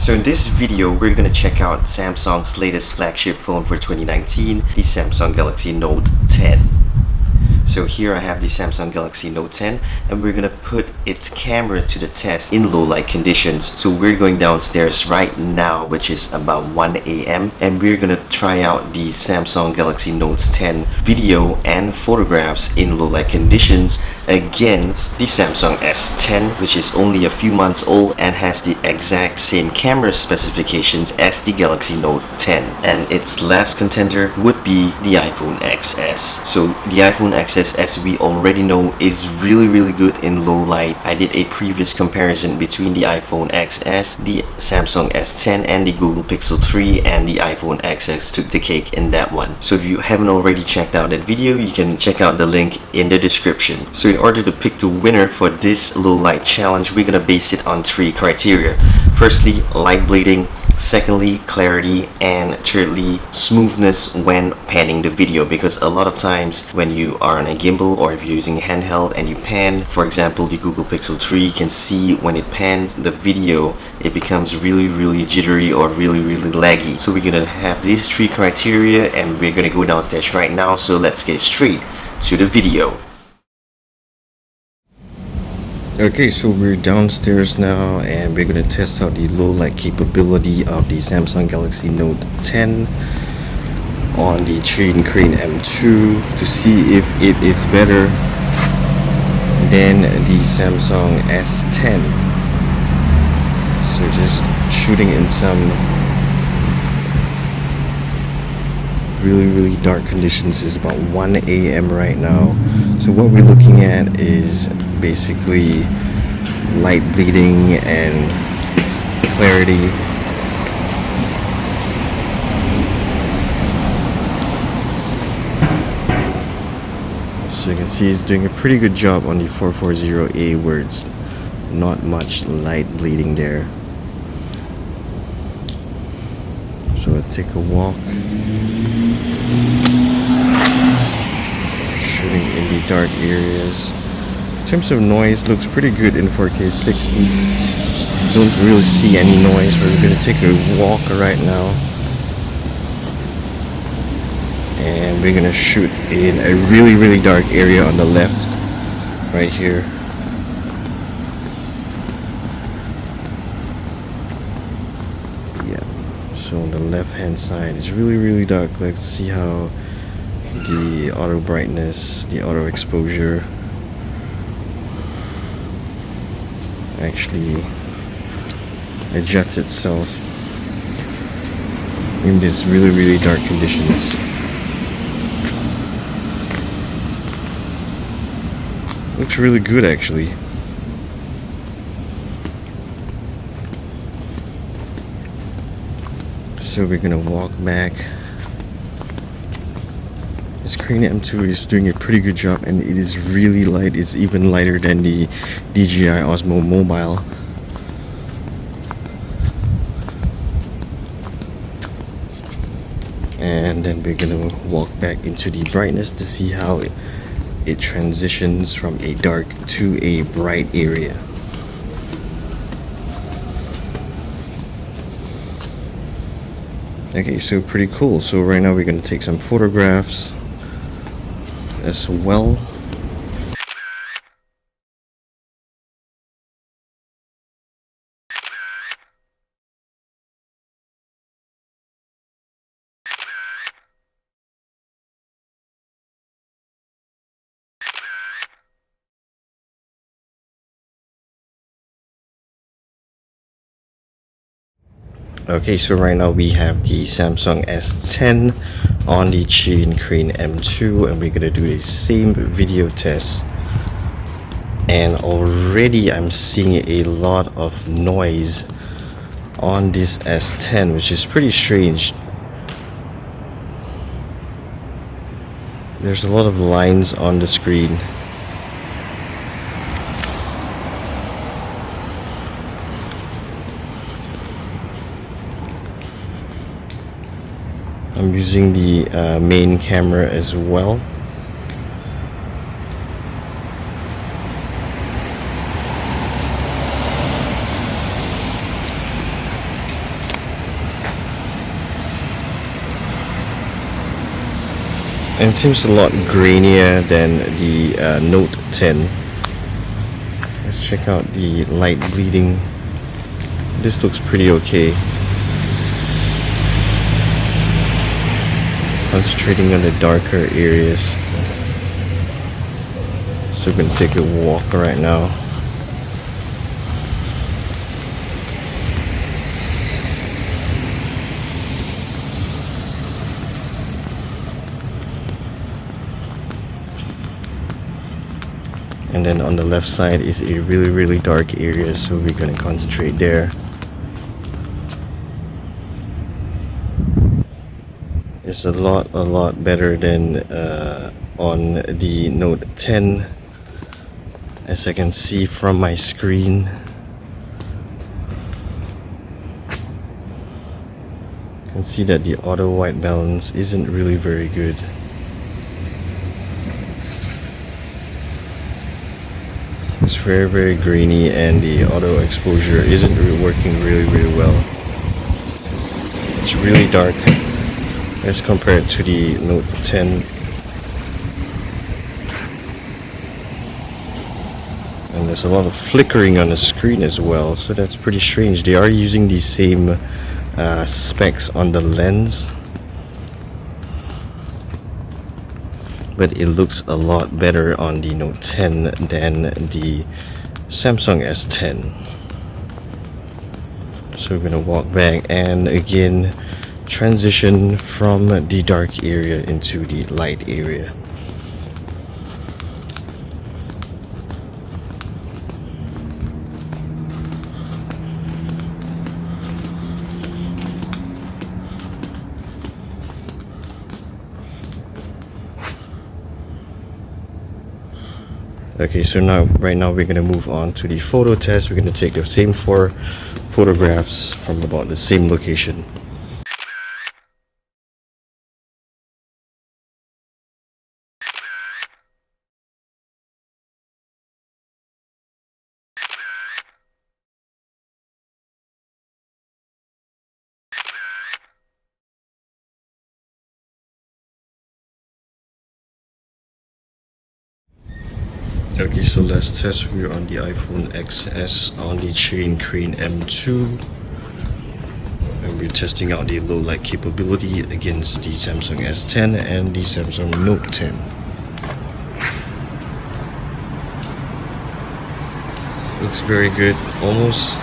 So in this video, we're gonna check out Samsung's latest flagship phone for 2019, the Samsung Galaxy Note 10. So here I have the Samsung Galaxy Note 10 and we're gonna put its camera to the test in low light conditions. So we're going downstairs right now, which is about 1 a.m. and we're gonna try out the Samsung Galaxy Note 10 video and photographs in low light conditions against the Samsung S10, which is only a few months old and has the exact same camera specifications as the Galaxy Note 10. And its last contender would be the iPhone XS. So the iPhone XS, as we already know, is really good in low light. I did a previous comparison between the iPhone XS, the Samsung S10 and the Google Pixel 3, and the iPhone XS took the cake in that one. So if you haven't already checked out that video, you can check out the link in the description. So in order to pick the winner for this low light challenge, we're gonna base it on 3 criteria. Firstly, light bleeding. Secondly, clarity, and thirdly, smoothness when panning the video, because a lot of times when you are on a gimbal or if you're using handheld and you pan, for example the Google Pixel 3, you can see when it pans the video it becomes really jittery or really laggy. So we're gonna have these 3 criteria and we're gonna go downstairs right now, so let's get straight to the video. Okay, so we're downstairs now and we're going to test out the low light capability of the Samsung Galaxy Note 10 on the Treetanks-dev M2 to see if it is better than the Samsung S10. So just shooting in some really dark conditions. It's about 1 a.m. right now. So what we're looking at is basically light bleeding and clarity. So you can see it's doing a pretty good job on the 440A words. Not much light bleeding there. So let's take a walk. Shooting in the dark areas. In terms of noise, looks pretty good in 4K 60. Don't really see any noise. We're going to take a walk right now. And we're going to shoot in a really dark area on the left. Right here. Yeah. So on the left hand side, it's really dark. Let's see how the auto brightness, the auto exposure actually adjusts itself in these really dark conditions. Looks really good actually. So we're gonna walk back. This Canon M2 is doing a pretty good job and it is really light. It's even lighter than the DJI Osmo Mobile. And then we're gonna walk back into the brightness to see how it transitions from a dark to a bright area. Okay, so pretty cool. So right now we're gonna take some photographs as well. Okay, so right now we have the Samsung S10 on the Treetanks-dev M2 and we're gonna do the same video test. And already I'm seeing a lot of noise on this S10, which is pretty strange. There's a lot of lines on the screen. I'm using the main camera as well. And it seems a lot grainier than the Note 10. Let's check out the light bleeding. This looks pretty okay. Concentrating on the darker areas. So we're gonna take a walk right now. And then on the left side is a really dark area, so we're gonna concentrate there. It's a lot better than on the Note 10, as I can see from my screen. You can see that the auto white balance isn't really very good. It's very grainy, and the auto exposure isn't working really well. It's really dark as compared to the Note 10. And there's a lot of flickering on the screen as well, so that's pretty strange. They are using the same specs on the lens, but it looks a lot better on the Note 10 than the Samsung S10. So we're gonna walk back and again transition from the dark area into the light area. Okay, so right now we're gonna move on to the photo test. We're gonna take the same 4 photographs from about the same location. Okay, so let's test. We're on the iPhone XS on the Chain Crane M2, and we're testing out the low light capability against the Samsung S10 and the Samsung Note 10. Looks very good, almost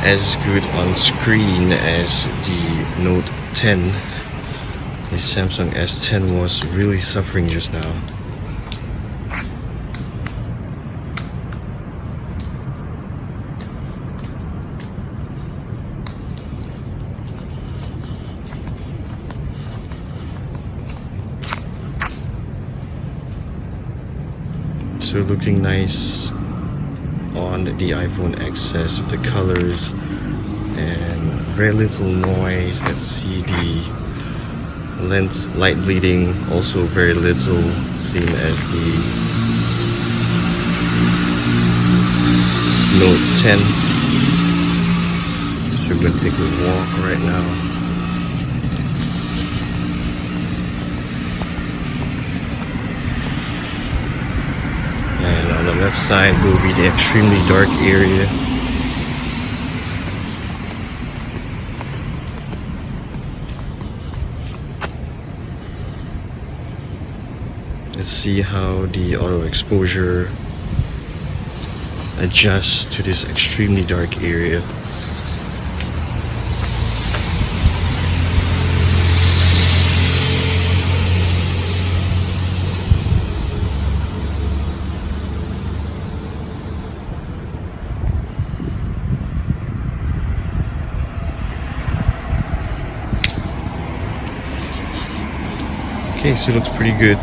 as good on screen as the Note 10. The Samsung S10 was really suffering just now. So looking nice on the iPhone XS with the colors and very little noise. Let's see the lens light bleeding, also very little, same as the Note 10. So we're gonna take a walk right now. And on the left side will be the extremely dark area. Let's see how the auto exposure adjusts to this extremely dark area. Okay, so it looks pretty good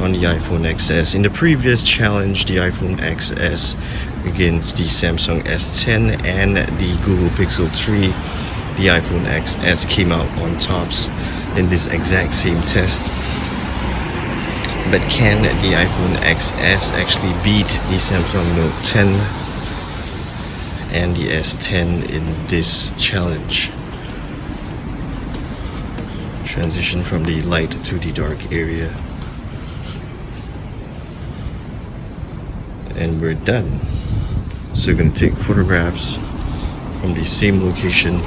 on the iPhone XS. In the previous challenge, the iPhone XS against the Samsung S10 and the Google Pixel 3, the iPhone XS came out on tops in this exact same test. But can the iPhone XS actually beat the Samsung Note 10 and the S10 in this challenge? Transition from the light to the dark area. And we're done. So we're going to take photographs from the same location.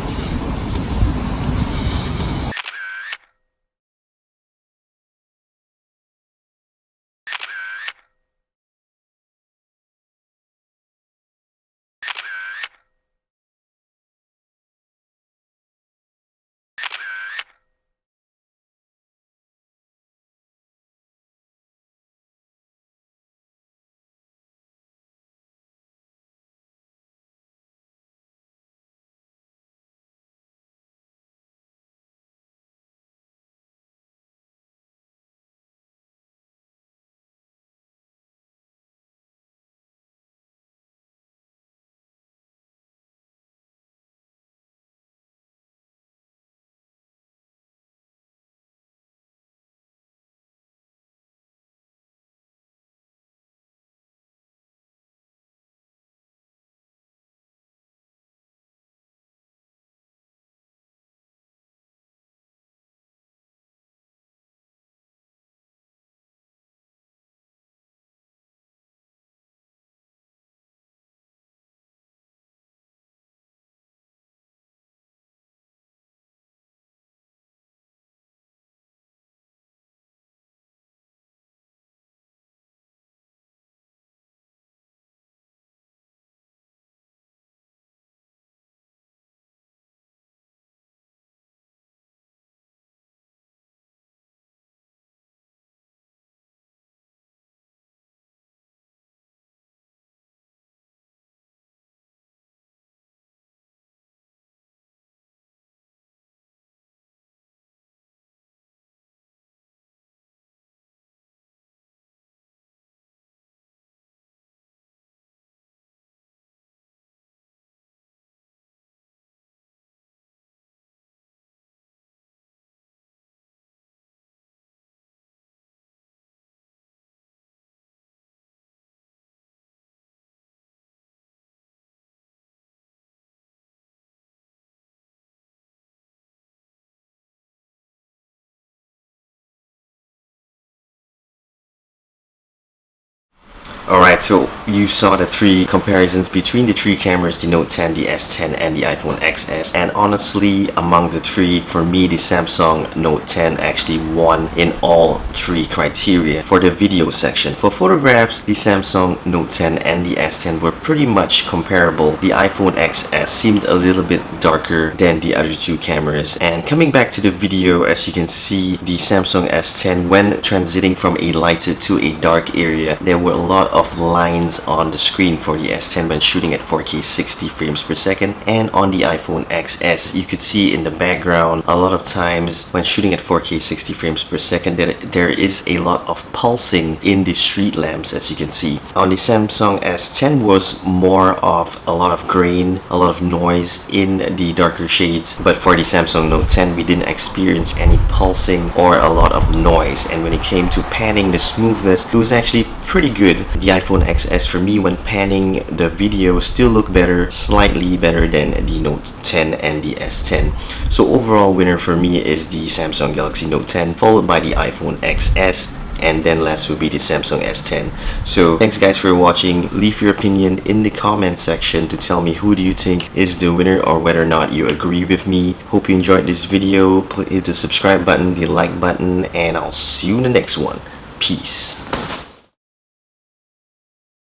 Alright, so you saw the three comparisons between the three cameras, the Note 10, the S10, and the iPhone XS. And honestly, among the three, for me, the Samsung Note 10 actually won in all three criteria. For the video section, for photographs, the Samsung Note 10 and the S10 were pretty much comparable. The iPhone XS seemed a little bit darker than the other two cameras. And coming back to the video, as you can see, the Samsung S10, when transiting from a lighted to a dark area, there were a lot of lines on the screen for the S10 when shooting at 4K 60 frames per second. And on the iPhone XS, you could see in the background a lot of times when shooting at 4K 60 frames per second that there is a lot of pulsing in the street lamps, as you can see. On the Samsung S10 was more of a lot of grain, a lot of noise in the darker shades, but for the Samsung Note 10 we didn't experience any pulsing or a lot of noise. And when it came to panning, the smoothness, it was actually pretty good. The iPhone XS, for me, when panning the video, still looked better, slightly better than the Note 10 and the S10. So overall winner for me is the Samsung Galaxy Note 10, followed by the iPhone XS, and then last will be the Samsung S10. So thanks guys for watching. Leave your opinion in the comment section to tell me who do you think is the winner or whether or not you agree with me. Hope you enjoyed this video. Hit the subscribe button, the like button, and I'll see you in the next one. Peace.